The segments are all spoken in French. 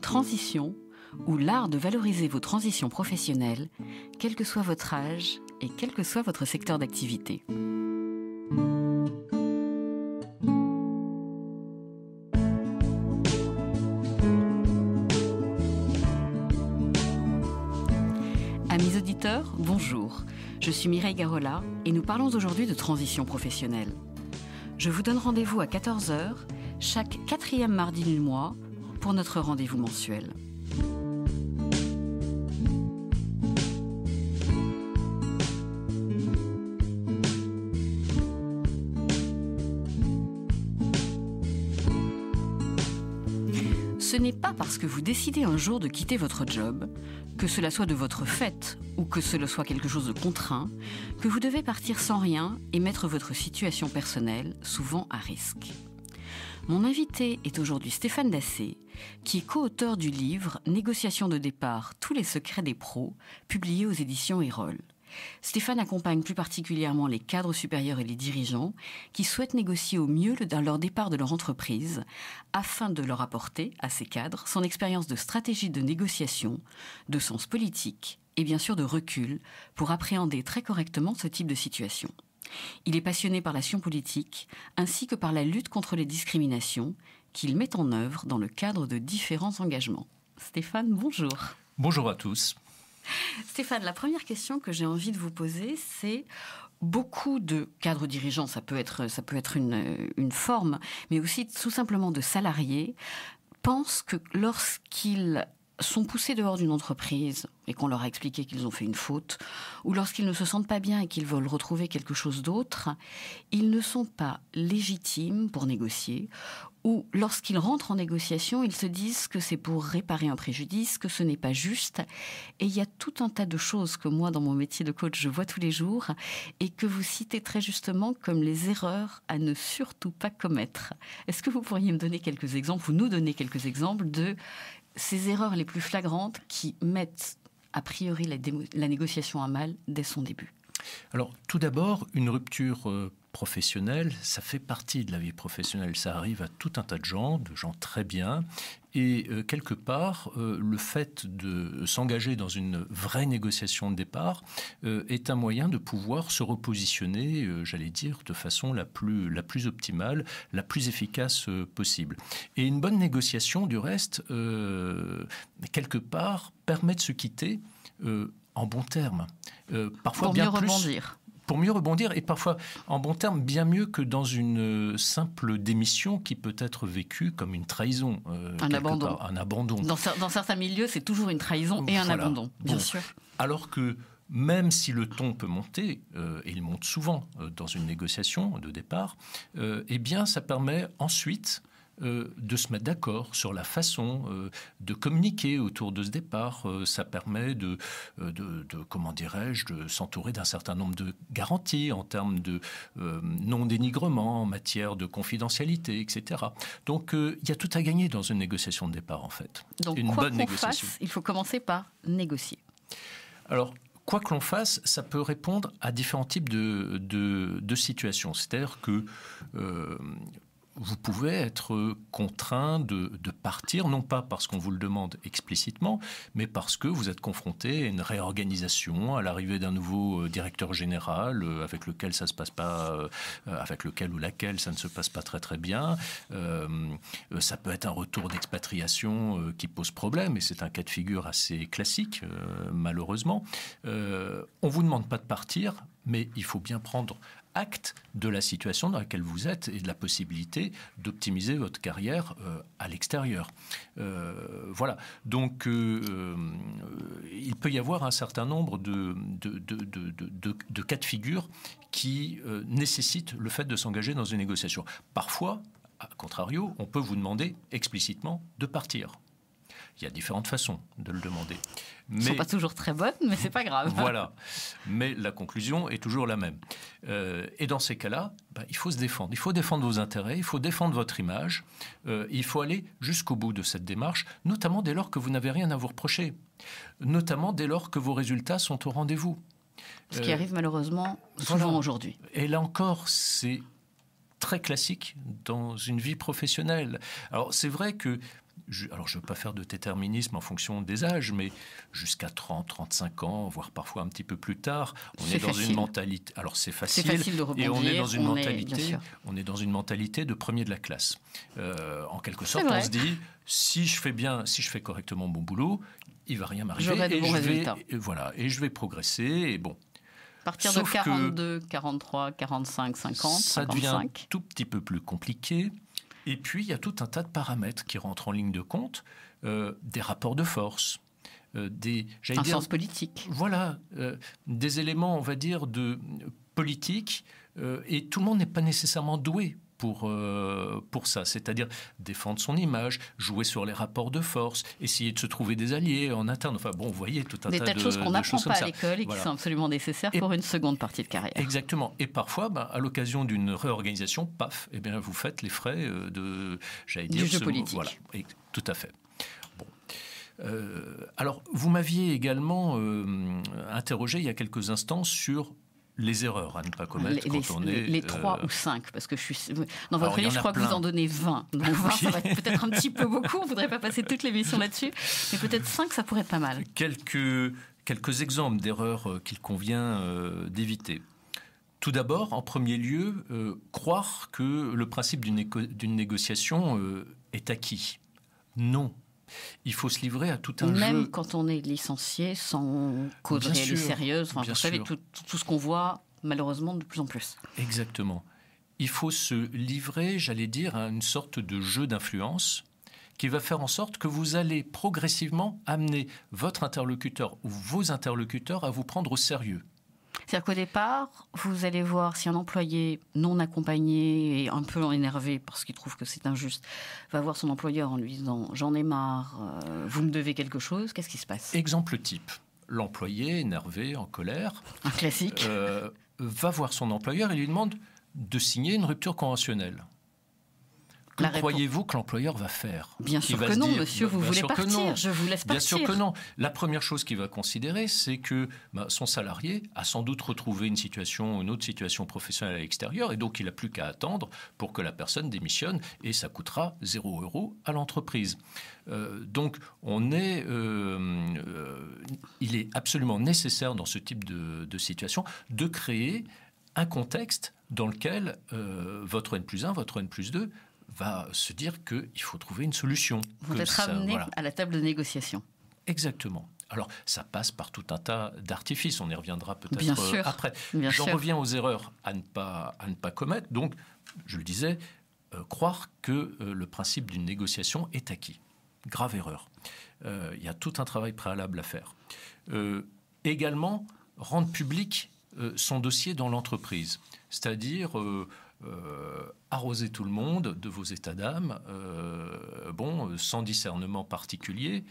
Transition, ou l'art de valoriser vos transitions professionnelles, quel que soit votre âge et quel que soit votre secteur d'activité. Amis auditeurs, bonjour. Je suis Mireille Garola et nous parlons aujourd'hui de transition professionnelle. Je vous donne rendez-vous à 14h, chaque 4e mardi du mois, pour notre rendez-vous mensuel. Ce n'est pas parce que vous décidez un jour de quitter votre job, que cela soit de votre fait ou que cela soit quelque chose de contraint, que vous devez partir sans rien et mettre votre situation personnelle souvent à risque. Mon invité est aujourd'hui Stéphane Dassé, qui est co-auteur du livre « Négociation de départ, tous les secrets des pros », publié aux éditions Erol. Stéphane accompagne plus particulièrement les cadres supérieurs et les dirigeants qui souhaitent négocier au mieux leur départ de leur entreprise afin de leur apporter, à ces cadres, son expérience de stratégie de négociation, de sens politique et bien sûr de recul pour appréhender très correctement ce type de situation. Il est passionné par la science politique ainsi que par la lutte contre les discriminations qu'il met en œuvre dans le cadre de différents engagements. Stéphane, bonjour. Bonjour à tous. Stéphane, la première question que j'ai envie de vous poser, c'est beaucoup de cadres dirigeants, ça peut être une forme, mais aussi tout simplement de salariés, pensent que lorsqu'ils sont poussés dehors d'une entreprise et qu'on leur a expliqué qu'ils ont fait une faute, ou lorsqu'ils ne se sentent pas bien et qu'ils veulent retrouver quelque chose d'autre, ils ne sont pas légitimes pour négocier, ou lorsqu'ils rentrent en négociation, ils se disent que c'est pour réparer un préjudice, que ce n'est pas juste. Et il y a tout un tas de choses que moi, dans mon métier de coach, je vois tous les jours et que vous citez très justement comme les erreurs à ne surtout pas commettre. Est-ce que vous pourriez me donner quelques exemples, ou nous donner quelques exemples de ces erreurs les plus flagrantes qui mettent a priori la négociation à mal dès son début? Alors, tout d'abord, une rupture professionnelle, ça fait partie de la vie professionnelle. Ça arrive à tout un tas de gens très bien. Et quelque part, le fait de s'engager dans une vraie négociation de départ est un moyen de pouvoir se repositionner, j'allais dire, de façon la plus optimale, la plus efficace possible. Et une bonne négociation, du reste, quelque part, permet de se quitter en bons termes. Parfois pour bien mieux plus, rebondir. Pour mieux rebondir, et parfois en bons termes, bien mieux que dans une simple démission qui peut être vécue comme une trahison. Un abandon. Un abandon. Dans certains milieux, c'est toujours une trahison et un abandon, bien sûr. Alors que même si le ton peut monter, et il monte souvent dans une négociation de départ, eh bien ça permet ensuite de se mettre d'accord sur la façon de communiquer autour de ce départ. Ça permet de s'entourer d'un certain nombre de garanties en termes de non-dénigrement, en matière de confidentialité, etc. Donc, il y a tout à gagner dans une négociation de départ, en fait. Donc, quoi qu'on fasse, il faut commencer par négocier. Alors, quoi que l'on fasse, ça peut répondre à différents types de situations. C'est-à-dire que vous pouvez être contraint de partir, non pas parce qu'on vous le demande explicitement, mais parce que vous êtes confronté à une réorganisation, à l'arrivée d'un nouveau directeur général avec lequel ça se passe pas, avec lequel ou laquelle ça ne se passe pas très très bien. Ça peut être un retour d'expatriation qui pose problème, et c'est un cas de figure assez classique, malheureusement. On vous demande pas de partir, mais il faut bien prendre acte de la situation dans laquelle vous êtes et de la possibilité d'optimiser votre carrière à l'extérieur. Voilà. Donc, il peut y avoir un certain nombre de cas de figure qui nécessitent le fait de s'engager dans une négociation. Parfois, à contrario, on peut vous demander explicitement de partir. Il y a différentes façons de le demander. Elles ne sont pas toujours très bonnes, mais ce n'est pas grave. Voilà. Mais la conclusion est toujours la même. Et dans ces cas-là, il faut se défendre. Il faut défendre vos intérêts, il faut défendre votre image. Il faut aller jusqu'au bout de cette démarche, notamment dès lors que vous n'avez rien à vous reprocher. Notamment dès lors que vos résultats sont au rendez-vous. Ce qui arrive malheureusement souvent aujourd'hui. Et là encore, c'est très classique dans une vie professionnelle. Alors c'est vrai que, je ne veux pas faire de déterminisme en fonction des âges, mais jusqu'à 30, 35 ans, voire parfois un petit peu plus tard, on est dans une mentalité... Alors c'est facile de rebondir, et on est dans une mentalité de premier de la classe. En quelque sorte, on se dit, si je fais correctement mon boulot, il ne va rien m'arriver. J'aurai de bons résultats. Et je vais progresser, et bon... À partir de 42, 43, 45, 50, ça 55. devient un tout petit peu plus compliqué. Et puis, il y a tout un tas de paramètres qui rentrent en ligne de compte. Des rapports de force, sens politique. Voilà, des éléments, on va dire, de politique. Et tout le monde n'est pas nécessairement doué pour ça, c'est-à-dire défendre son image, jouer sur les rapports de force, essayer de se trouver des alliés en interne. Enfin bon, vous voyez tout un tas de choses qu'on n'apprend pas à l'école et voilà. qui sont absolument nécessaires pour une seconde partie de carrière. Exactement. Et parfois, à l'occasion d'une réorganisation, paf, vous faites les frais du jeu politique. Voilà, tout à fait. Bon. Alors, vous m'aviez également interrogé il y a quelques instants sur les erreurs à ne pas commettre les 3 ou 5, parce que dans votre livre, je crois que vous en donnez 20. Donc 20, ça va être peut-être un petit peu beaucoup, on ne voudrait pas passer toute l'émission là-dessus, mais peut-être 5, ça pourrait être pas mal. Quelques exemples d'erreurs qu'il convient d'éviter. Tout d'abord, en premier lieu, croire que le principe d'une négociation est acquis. Non. Il faut se livrer à tout un jeu. Même quand on est licencié, sans cause réelle et sérieuse. Vous savez, tout ce qu'on voit, malheureusement, de plus en plus. Exactement. Il faut se livrer, j'allais dire, à une sorte de jeu d'influence qui va faire en sorte que vous allez progressivement amener votre interlocuteur ou vos interlocuteurs à vous prendre au sérieux. C'est-à-dire qu'au départ, vous allez voir si un employé non accompagné et un peu énervé parce qu'il trouve que c'est injuste va voir son employeur en lui disant « j'en ai marre, vous me devez quelque chose », qu'est-ce qui se passe ? Exemple type, l'employé énervé, en colère, un classique, va voir son employeur et lui demande de signer une rupture conventionnelle. Que croyez-vous que l'employeur va faire ? Bien sûr que non, monsieur, vous voulez partir, je vous laisse partir. Bien sûr que non. La première chose qu'il va considérer, c'est que son salarié a sans doute retrouvé une autre situation professionnelle à l'extérieur, et donc il n'a plus qu'à attendre pour que la personne démissionne, et ça coûtera 0 € à l'entreprise. Donc, il est absolument nécessaire dans ce type de situation de créer un contexte dans lequel votre N+1, votre N+2 va se dire qu'il faut trouver une solution. Vous êtes ramené à la table de négociation. Exactement. Alors, ça passe par tout un tas d'artifices. On y reviendra peut-être après. J'en reviens aux erreurs à ne pas commettre. Donc, je le disais, croire que le principe d'une négociation est acquis. Grave erreur. Il y a tout un travail préalable à faire. Également, rendre public son dossier dans l'entreprise. C'est-à-dire... arroser tout le monde de vos états d'âme, sans discernement particulier.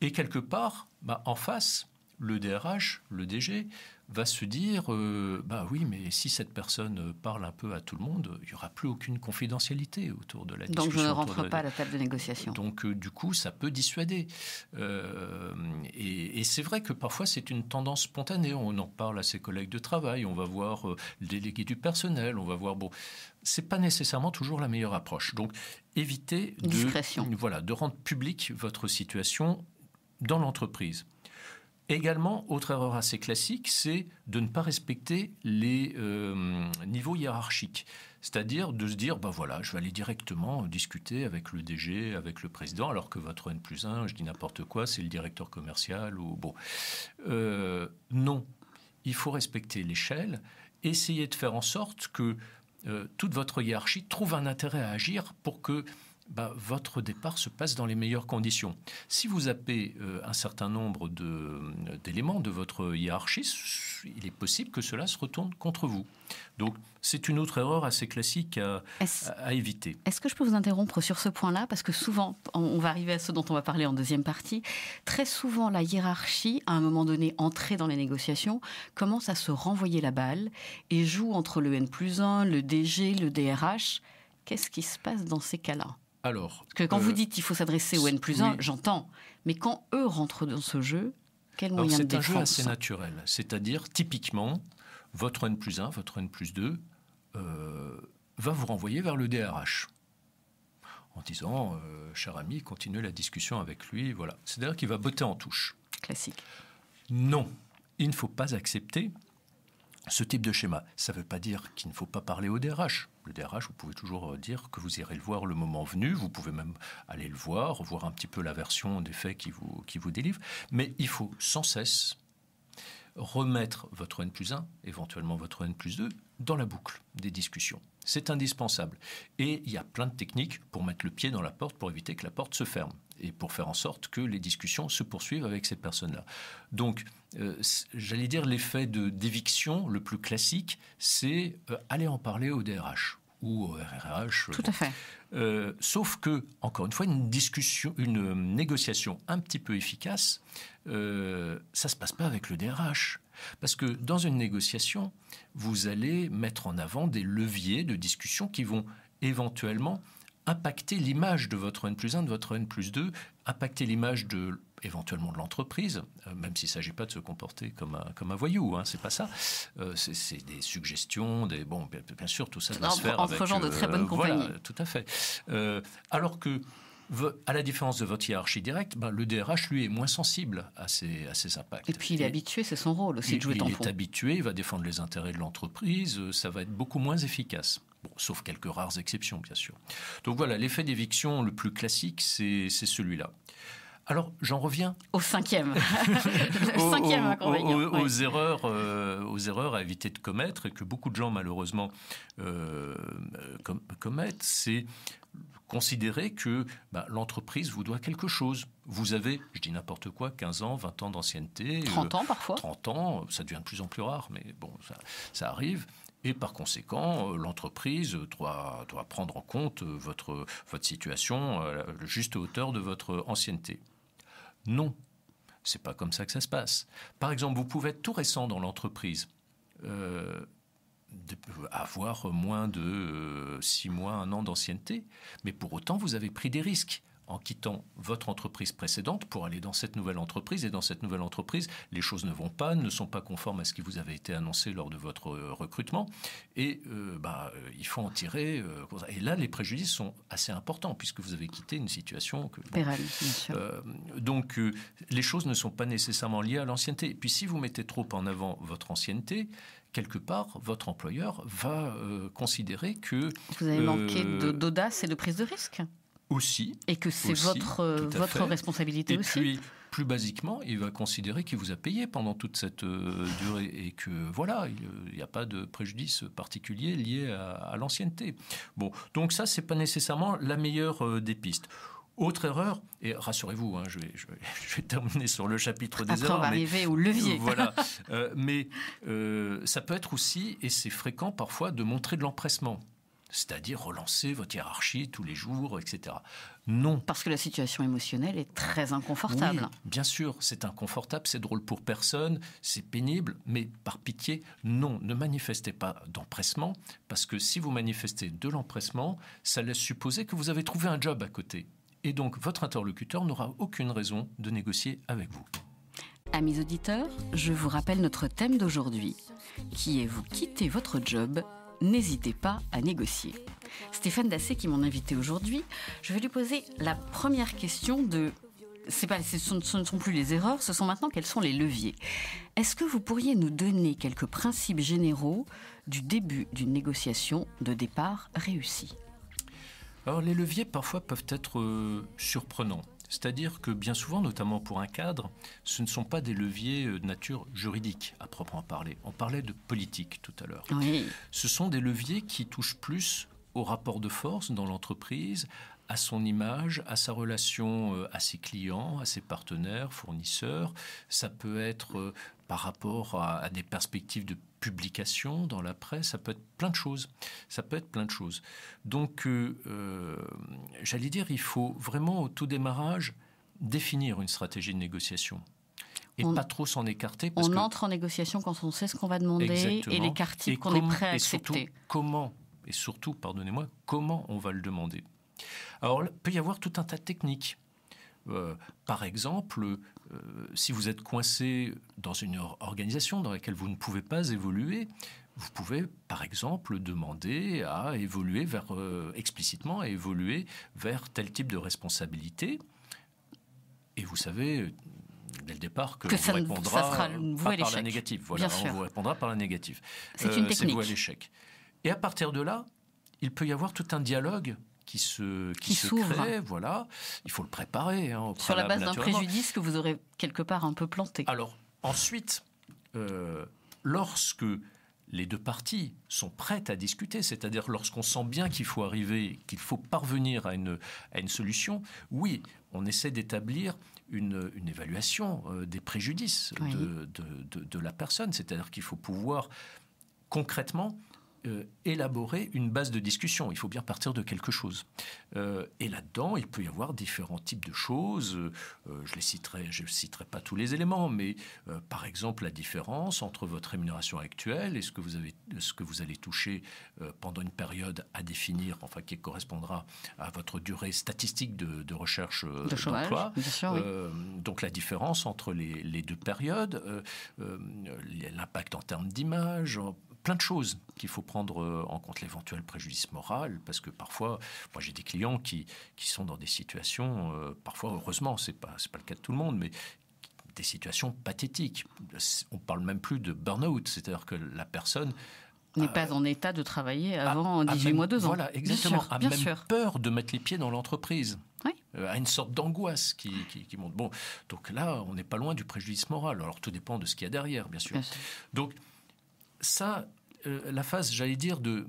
Et quelque part, en face, le DRH, le DG, va se dire oui, mais si cette personne parle un peu à tout le monde, il n'y aura plus aucune confidentialité autour de la discussion. Donc je ne rentre pas à la table de négociation. Donc du coup, ça peut dissuader. Et c'est vrai que parfois, c'est une tendance spontanée. On en parle à ses collègues de travail, on va voir le délégué du personnel, on va voir... c'est pas nécessairement toujours la meilleure approche. Donc évitez de rendre publique votre situation dans l'entreprise. Également, autre erreur assez classique, c'est de ne pas respecter les niveaux hiérarchiques. C'est-à-dire de se dire, je vais aller directement discuter avec le DG, avec le président, alors que votre N+1, je dis n'importe quoi, c'est le directeur commercial. Non, il faut respecter l'échelle, essayer de faire en sorte que toute votre hiérarchie trouve un intérêt à agir pour que votre départ se passe dans les meilleures conditions. Si vous zappez un certain nombre d'éléments de votre hiérarchie, il est possible que cela se retourne contre vous. Donc, c'est une autre erreur assez classique à éviter. Est-ce que je peux vous interrompre sur ce point-là? Parce que souvent, on va arriver à ce dont on va parler en deuxième partie, très souvent la hiérarchie, à un moment donné, entrée dans les négociations, commence à se renvoyer la balle et joue entre le N+1, le DG, le DRH. Qu'est-ce qui se passe dans ces cas-là? Alors, parce que quand vous dites qu'il faut s'adresser au N+1, oui. J'entends. Mais quand eux rentrent dans ce jeu, quel moyen de défense? C'est un jeu assez naturel. C'est-à-dire, typiquement, votre N+1, votre N+2 va vous renvoyer vers le DRH en disant cher ami, continuez la discussion avec lui. Voilà. C'est-à-dire qu'il va botter en touche. Classique. Non, il ne faut pas accepter ce type de schéma. Ça ne veut pas dire qu'il ne faut pas parler au DRH. Le DRH, vous pouvez toujours dire que vous irez le voir le moment venu. Vous pouvez même aller le voir un petit peu la version des faits qui vous délivre. Mais il faut sans cesse remettre votre N+1, éventuellement votre N+2, dans la boucle des discussions. C'est indispensable. Et il y a plein de techniques pour mettre le pied dans la porte, pour éviter que la porte se ferme et pour faire en sorte que les discussions se poursuivent avec ces personnes-là. Donc, j'allais dire, l'effet d'éviction le plus classique, c'est aller en parler au DRH ou au RRH. Tout à fait. Sauf que, encore une fois, une négociation un petit peu efficace, ça ne se passe pas avec le DRH. Parce que dans une négociation, vous allez mettre en avant des leviers de discussion qui vont éventuellement impacter l'image de votre N+1, de votre N+2, impacter l'image éventuellement de l'entreprise, même s'il ne s'agit pas de se comporter comme un voyou, c'est pas ça. C'est des suggestions, bien sûr, tout ça doit se faire entre gens de très bonne compagnie. Voilà, tout à fait. Alors que, à la différence de votre hiérarchie directe, le DRH, lui, est moins sensible à ces impacts. Et puis, il est habitué, c'est son rôle aussi de jouer tampon. Il est habitué, il va défendre les intérêts de l'entreprise, ça va être beaucoup moins efficace. Bon, sauf quelques rares exceptions, bien sûr. Donc voilà, l'effet d'éviction le plus classique, c'est celui-là. Alors, j'en reviens au cinquième. Le cinquième inconvénient. Aux erreurs à éviter de commettre et que beaucoup de gens, malheureusement, commettent, c'est considérer que l'entreprise vous doit quelque chose. Vous avez, je dis n'importe quoi, 15 ans, 20 ans d'ancienneté. 30 ans parfois. 30 ans, ça devient de plus en plus rare, mais bon, ça arrive. Et par conséquent, l'entreprise doit prendre en compte votre situation à la juste hauteur de votre ancienneté. Non, c'est pas comme ça que ça se passe. Par exemple, vous pouvez être tout récent dans l'entreprise, avoir moins de 6 mois, 1 an d'ancienneté, mais pour autant, vous avez pris des risques en quittant votre entreprise précédente pour aller dans cette nouvelle entreprise. Et dans cette nouvelle entreprise, les choses ne sont pas conformes à ce qui vous avait été annoncé lors de votre recrutement. Et il faut en tirer. Et là, les préjudices sont assez importants puisque vous avez quitté une situation pérenne, bien sûr. Donc, les choses ne sont pas nécessairement liées à l'ancienneté. Et puis, si vous mettez trop en avant votre ancienneté, quelque part, votre employeur va considérer que vous avez manqué d'audace et de prise de risque. Aussi. Et que c'est votre responsabilité aussi. Et puis, plus basiquement, il va considérer qu'il vous a payé pendant toute cette durée et que, voilà, il n'y a pas de préjudice particulier lié à l'ancienneté. Bon, donc ça, c'est pas nécessairement la meilleure des pistes. Autre erreur, et rassurez-vous, je vais terminer sur le chapitre des erreurs. Après, on va arriver au levier. Voilà. Mais ça peut être aussi, et c'est fréquent parfois, de montrer de l'empressement. C'est-à-dire relancer votre hiérarchie tous les jours, etc. Non. Parce que la situation émotionnelle est très inconfortable. Oui, bien sûr, c'est inconfortable, c'est drôle pour personne, c'est pénible, mais par pitié, non, ne manifestez pas d'empressement, parce que si vous manifestez de l'empressement, ça laisse supposer que vous avez trouvé un job à côté. Et donc, votre interlocuteur n'aura aucune raison de négocier avec vous. Amis auditeurs, je vous rappelle notre thème d'aujourd'hui, qui est « Vous quittez votre job ». N'hésitez pas à négocier. Stéphane Dassé, qui est mon invité aujourd'hui, je vais lui poser la première question de... Ce ne sont plus les erreurs, ce sont maintenant quels sont les leviers. Est-ce que vous pourriez nous donner quelques principes généraux du début d'une négociation de départ réussie ? Alors, les leviers, parfois, peuvent être surprenants. C'est-à-dire que bien souvent, notamment pour un cadre, ce ne sont pas des leviers de nature juridique à proprement parler. On parlait de politique tout à l'heure. Oui. Ce sont des leviers qui touchent plus au rapport de force dans l'entreprise, à son image, à sa relation à ses clients, à ses partenaires, fournisseurs. Ça peut être par rapport à des perspectives de publication dans la presse. Ça peut être plein de choses. Donc, j'allais dire, il faut vraiment au tout démarrage définir une stratégie de négociation. Et pas trop s'en écarter. On entre en négociation quand on sait ce qu'on va demander. Exactement. Et l'écart type qu'on est prêt à accepter. Et surtout, pardonnez-moi, comment on va le demander. Alors, il peut y avoir tout un tas de techniques. Par exemple, si vous êtes coincé dans une organisation dans laquelle vous ne pouvez pas évoluer, vous pouvez, par exemple, demander à évoluer explicitement à évoluer vers tel type de responsabilité. Et vous savez, dès le départ, que vous répondra par la négative. Voilà, on vous répondra par la négative. C'est une technique. C'est vous à l'échec. Et à partir de là, il peut y avoir tout un dialogue qui se crée, voilà. Il faut le préparer. Sur la base d'un préjudice que vous aurez quelque part un peu planté. Alors, ensuite, lorsque les deux parties sont prêtes à discuter, c'est-à-dire lorsqu'on sent bien qu'il faut parvenir à une solution, oui, on essaie d'établir une évaluation des préjudices de la personne, c'est-à-dire qu'il faut pouvoir concrètement élaborer une base de discussion. Il faut bien partir de quelque chose. Et là-dedans, il peut y avoir différents types de choses. Je citerai pas tous les éléments, mais par exemple, la différence entre votre rémunération actuelle et ce que vous allez toucher pendant une période à définir, enfin qui correspondra à votre durée statistique de recherche d'emploi. Donc la différence entre les deux périodes, l'impact en termes d'image, plein de choses qu'il faut prendre en compte, l'éventuel préjudice moral, parce que parfois, moi j'ai des clients qui sont dans des situations, parfois heureusement, c'est pas le cas de tout le monde, mais des situations pathétiques. On parle même plus de burn-out, c'est-à-dire que la personne n'est pas en état de travailler avant 18 mois, 2 ans. Voilà, exactement. A même peur de mettre les pieds dans l'entreprise. Oui. À une sorte d'angoisse qui monte. Bon, donc là, on n'est pas loin du préjudice moral. Alors tout dépend de ce qu'il y a derrière, bien sûr. Bien sûr. Donc, ça, la phase, j'allais dire, de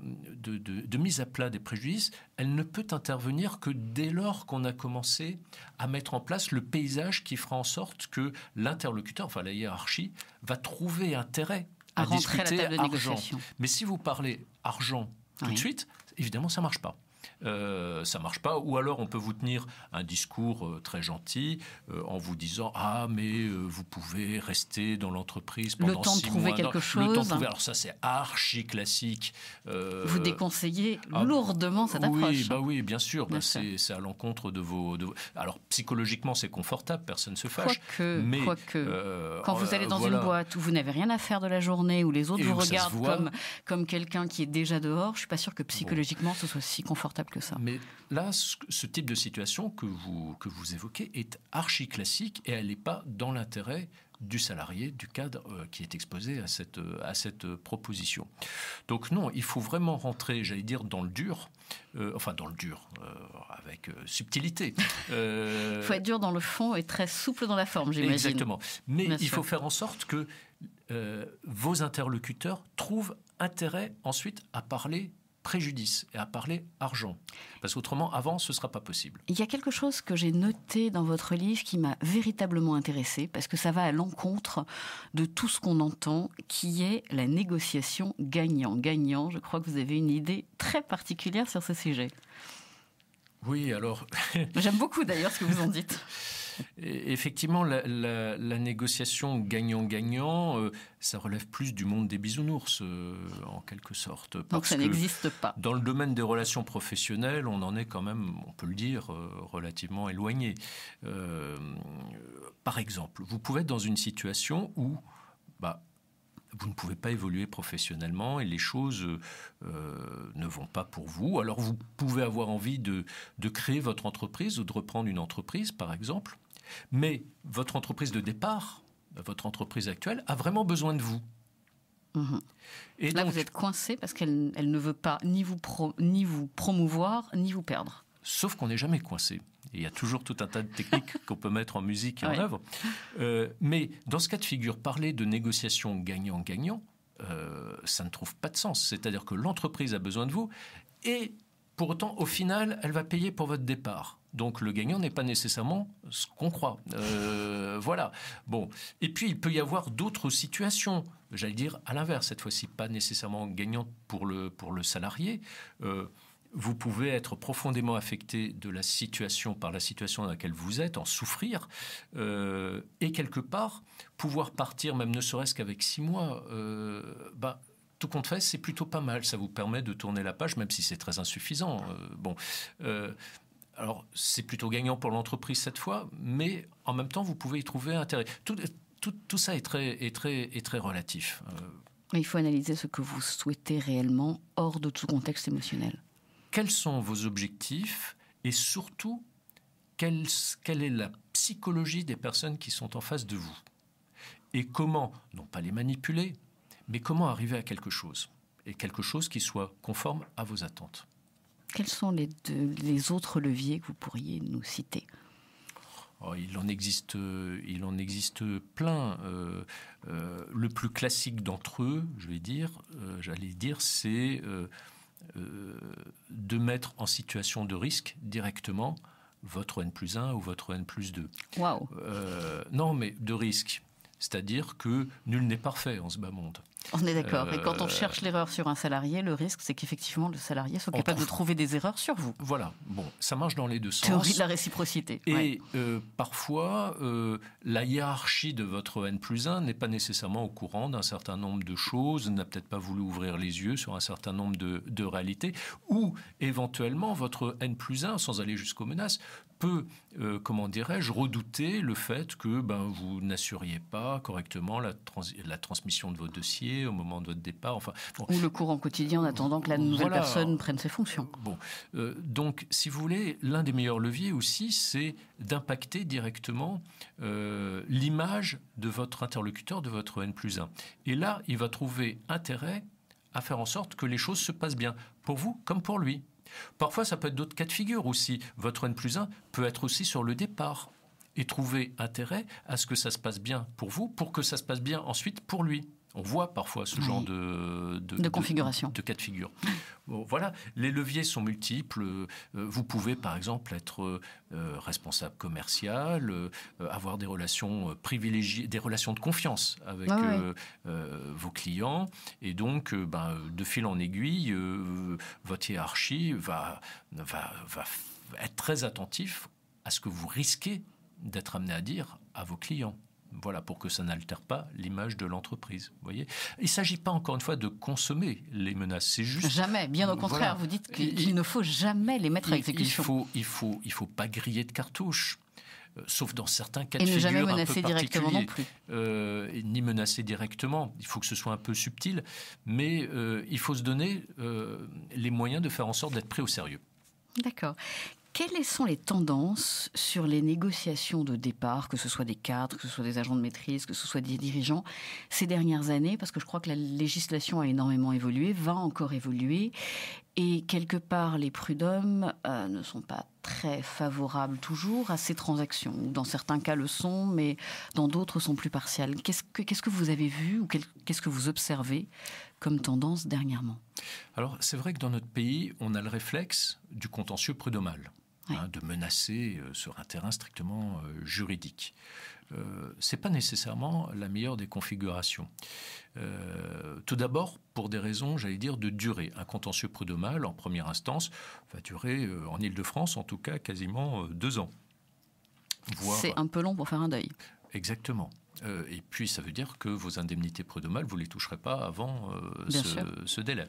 mise à plat des préjudices, elle ne peut intervenir que dès lors qu'on a commencé à mettre en place le paysage qui fera en sorte que l'interlocuteur, enfin la hiérarchie, va trouver intérêt à rentrer discuter à la table de argent. Négociation. Mais si vous parlez argent tout de suite, évidemment, ça ne marche pas. Ça marche pas, ou alors on peut vous tenir un discours très gentil en vous disant mais vous pouvez rester dans l'entreprise pendant 6 mois. Le temps de trouver quelque chose. Alors ça c'est archi classique. Vous déconseillez lourdement cette approche. Oui, bien sûr. C'est à l'encontre de vos. Alors psychologiquement c'est confortable, personne ne se fâche. Quoique, quand vous allez dans une boîte où vous n'avez rien à faire de la journée, où les autres vous regardent comme quelqu'un qui est déjà dehors, je suis pas sûr que psychologiquement ce soit si confortable que ça. Mais là, ce type de situation que vous évoquez est archi classique et elle n'est pas dans l'intérêt du salarié, du cadre qui est exposé à cette proposition. Donc non, il faut vraiment rentrer, j'allais dire, dans le dur, avec subtilité. Il faut être dur dans le fond et très souple dans la forme, j'imagine. Exactement. Mais il faut faire en sorte que vos interlocuteurs trouvent intérêt ensuite à parler préjudice et à parler argent. Parce qu'autrement, avant, ce ne sera pas possible. Il y a quelque chose que j'ai noté dans votre livre qui m'a véritablement intéressée, parce que ça va à l'encontre de tout ce qu'on entend, qui est la négociation gagnant-gagnant. Je crois que vous avez une idée très particulière sur ce sujet. Oui, alors... J'aime beaucoup d'ailleurs ce que vous en dites. Effectivement, la négociation gagnant-gagnant, ça relève plus du monde des bisounours, en quelque sorte. Donc ça n'existe pas. Dans le domaine des relations professionnelles, on en est quand même, on peut le dire, relativement éloigné. Par exemple, vous pouvez être dans une situation où vous ne pouvez pas évoluer professionnellement et les choses ne vont pas pour vous. Alors vous pouvez avoir envie de créer votre entreprise ou de reprendre une entreprise, par exemple. Mais votre entreprise de départ, votre entreprise actuelle, a vraiment besoin de vous. Mmh. Et là, donc, vous êtes coincé parce qu'elle ne veut pas ni vous promouvoir, ni vous perdre. Sauf qu'on n'est jamais coincé. Et il y a toujours tout un tas de techniques qu'on peut mettre en musique et en œuvre. Mais dans ce cas de figure, parler de négociation gagnant-gagnant, ça ne trouve pas de sens. C'est-à-dire que l'entreprise a besoin de vous et Pour autant, au final, elle va payer pour votre départ. Donc le gagnant n'est pas nécessairement ce qu'on croit. Voilà. Bon. Et puis il peut y avoir d'autres situations. J'allais dire à l'inverse, cette fois-ci, pas nécessairement gagnante pour le salarié. Vous pouvez être profondément affecté par la situation dans laquelle vous êtes, en souffrir, et quelque part, pouvoir partir, même ne serait-ce qu'avec 6 mois, tout compte fait, c'est plutôt pas mal. Ça vous permet de tourner la page, même si c'est très insuffisant. Alors, c'est plutôt gagnant pour l'entreprise cette fois, mais en même temps, vous pouvez y trouver intérêt. Tout ça est très relatif. Il faut analyser ce que vous souhaitez réellement hors de tout contexte émotionnel. Quels sont vos objectifs et surtout, quelle est la psychologie des personnes qui sont en face de vous? Et comment, non pas les manipuler, mais comment arriver à quelque chose? Et quelque chose qui soit conforme à vos attentes. Quels sont les autres leviers que vous pourriez nous citer? Il en existe plein. Le plus classique d'entre eux, j'allais dire, c'est de mettre en situation de risque directement votre N+1 ou votre N+2. Waouh. Non, mais de risque. C'est-à-dire que nul n'est parfait en ce bas monde. On est d'accord. Et quand on cherche l'erreur sur un salarié, le risque, c'est qu'effectivement, le salarié soit capable de trouver des erreurs sur vous. Voilà. Bon, ça marche dans les deux sens. Théorie de la réciprocité. Et parfois, la hiérarchie de votre N+1 n'est pas nécessairement au courant d'un certain nombre de choses, n'a peut-être pas voulu ouvrir les yeux sur un certain nombre de réalités, ou éventuellement, votre N+1, sans aller jusqu'aux menaces, peut, redouter le fait que vous n'assuriez pas correctement la transmission de vos dossiers au moment de votre départ. Ou le courant quotidien en attendant que la nouvelle personne prenne ses fonctions. Donc, si vous voulez, l'un des meilleurs leviers aussi, c'est d'impacter directement l'image de votre interlocuteur, de votre N+1. Et là, il va trouver intérêt à faire en sorte que les choses se passent bien, pour vous comme pour lui. Parfois, ça peut être d'autres cas de figure aussi. Votre N+1 peut être aussi sur le départ et trouver intérêt à ce que ça se passe bien pour vous, pour que ça se passe bien ensuite pour lui. On voit parfois ce genre de configuration. De cas de figure. Bon, voilà, les leviers sont multiples. Vous pouvez, par exemple, être responsable commercial, avoir des relations privilégiées, des relations de confiance avec vos clients. Et donc, de fil en aiguille, votre hiérarchie va être très attentif à ce que vous risquez d'être amené à dire à vos clients. Voilà, pour que ça n'altère pas l'image de l'entreprise. Vous voyez, il ne s'agit pas, encore une fois, de consommer les menaces. C'est juste... Jamais, bien au contraire. Vous dites qu'il ne faut jamais les mettre à exécution. Il faut pas griller de cartouches. Sauf dans certains cas de figure. Et ne jamais menacer menacer directement non plus. Ni menacer directement. Il faut que ce soit un peu subtil. Mais il faut se donner les moyens de faire en sorte d'être pris au sérieux. D'accord. Quelles sont les tendances sur les négociations de départ, que ce soit des cadres, que ce soit des agents de maîtrise, que ce soit des dirigeants, ces dernières années? Parce que je crois que la législation a énormément évolué, va encore évoluer. Et quelque part, les prud'hommes ne sont pas très favorables toujours à ces transactions. Dans certains cas le sont, mais dans d'autres sont plus partiales. Qu'est-ce que vous avez vu ou qu'est-ce que vous observez comme tendance dernièrement? Alors, c'est vrai que dans notre pays, on a le réflexe du contentieux prud'homal. De menacer sur un terrain strictement juridique. Ce n'est pas nécessairement la meilleure des configurations. Tout d'abord, pour des raisons, j'allais dire, de durée. Un contentieux prud'homal, en première instance, va durer, en Île-de-France en tout cas, quasiment 2 ans. C'est un peu long pour faire un deuil. Exactement. Et puis, ça veut dire que vos indemnités prud'homales, vous ne les toucherez pas avant ce délai.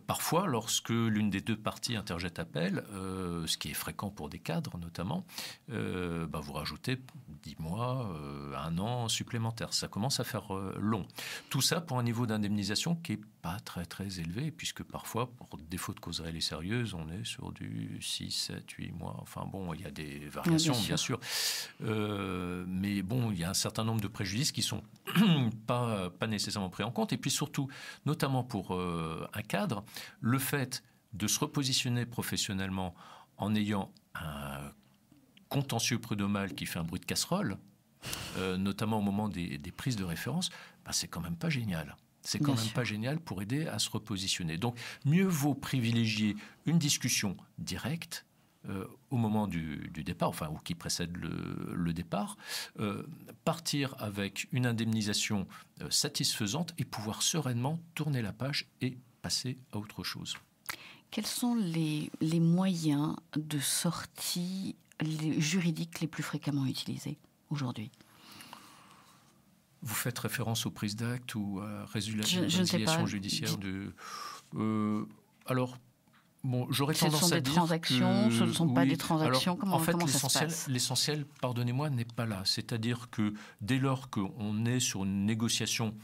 Parfois, lorsque l'une des deux parties interjette appel, ce qui est fréquent pour des cadres notamment, vous rajoutez 10 mois, 1 an supplémentaire. Ça commence à faire long. Tout ça pour un niveau d'indemnisation qui n'est pas très, très élevé, puisque parfois, pour défaut de cause réelle et sérieuse, on est sur du 6, 7, 8 mois. Enfin bon, il y a des variations, bien sûr. Mais bon, il y a un certain nombre de préjudices qui ne sont pas nécessairement pris en compte. Et puis surtout, notamment pour un cadre, le fait de se repositionner professionnellement en ayant un contentieux prud'homal qui fait un bruit de casserole, notamment au moment des prises de référence, c'est quand même pas génial. C'est quand même pas génial pour aider à se repositionner. Donc, mieux vaut privilégier une discussion directe au moment du départ, enfin, ou qui précède le départ, partir avec une indemnisation satisfaisante et pouvoir sereinement tourner la page et passer à autre chose. Quels sont les moyens de sortie juridiques les plus fréquemment utilisés aujourd'hui ? Vous faites référence aux prises d'actes ou à résiliation judiciaire alors, bon, j'aurais tendance à dire ce ne sont pas des transactions. Alors, comment en fait, ça se passe ? l'essentiel, pardonnez-moi, n'est pas là. C'est-à-dire que dès lors qu'on est sur une négociation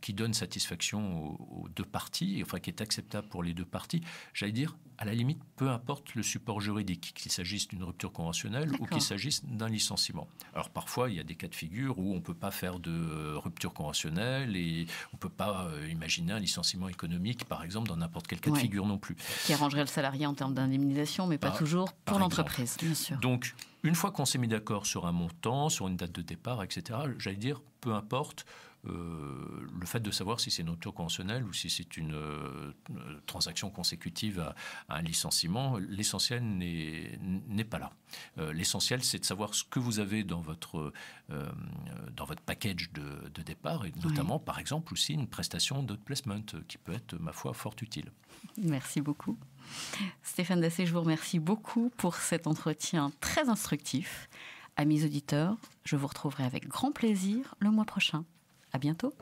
qui donne satisfaction aux deux parties, enfin qui est acceptable pour les deux parties, j'allais dire, à la limite, peu importe le support juridique, qu'il s'agisse d'une rupture conventionnelle ou qu'il s'agisse d'un licenciement. Alors parfois, il y a des cas de figure où on ne peut pas faire de rupture conventionnelle et on ne peut pas imaginer un licenciement économique, par exemple, dans n'importe quel cas de figure non plus. Qui arrangerait le salarié en termes d'indemnisation, mais pas toujours pour l'entreprise, bien sûr. Donc, une fois qu'on s'est mis d'accord sur un montant, sur une date de départ, etc., j'allais dire, peu importe, le fait de savoir si c'est une rupture conventionnelle ou si c'est une transaction consécutive à un licenciement, l'essentiel n'est pas là. L'essentiel, c'est de savoir ce que vous avez dans votre package de départ et notamment, par exemple, aussi une prestation d'outplacement qui peut être, ma foi, fort utile. Merci beaucoup. Stéphane Dassé, je vous remercie beaucoup pour cet entretien très instructif. Amis auditeurs, je vous retrouverai avec grand plaisir le mois prochain. À bientôt.